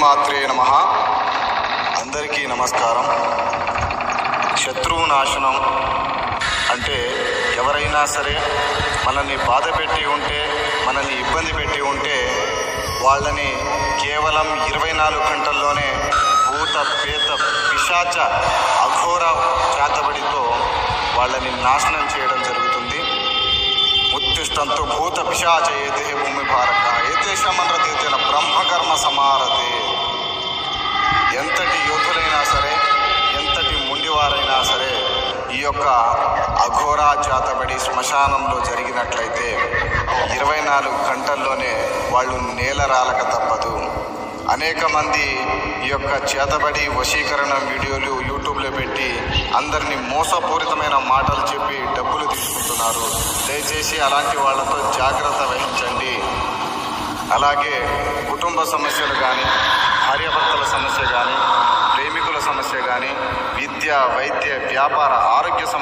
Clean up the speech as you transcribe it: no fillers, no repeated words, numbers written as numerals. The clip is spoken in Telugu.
మాత్రే నమః. అందరికీ నమస్కారం. శత్రువు నాశనం అంటే ఎవరైనా సరే మనల్ని బాధ పెట్టి ఉంటే, మనల్ని ఇబ్బంది పెట్టి ఉంటే వాళ్ళని కేవలం 24 గంటల్లోనే భూత పేత పిశాచ అఘోర చేతబడితో వాళ్ళని నాశనం చేయడం జరుగుతుంది. ఉత్తిష్టంతు భూత పిశాచ ఏతే భూమి భారక ఏతేషమన్రతేన బ్రహ్మకర్మ సమారతే. ఎంతటి యోధులైనా సరే, ఎంతటి ముండివారైనా సరే ఈ యొక్క అఘోరా చేతబడి శ్మశానంలో జరిగినట్లయితే 24 గంటల్లోనే వాళ్ళు నేలరాలక తప్పదు. అనేక మంది ఈ యొక్క చేతబడి వశీకరణ వీడియోలు యూట్యూబ్లో పెట్టి అందరినీ మోసపూరితమైన మాటలు చెప్పి డబ్బులు తీసుకుంటున్నారు. దయచేసి అలాంటి వాళ్ళతో జాగ్రత్త వహించండి. అలాగే కుటుంబ సమస్యలు కానీ, భార్యాభర్తల సమస్య కానీ, ప్రేమికుల సమస్య కానీ, విద్య, వైద్య, వ్యాపార, ఆరోగ్య సమస్య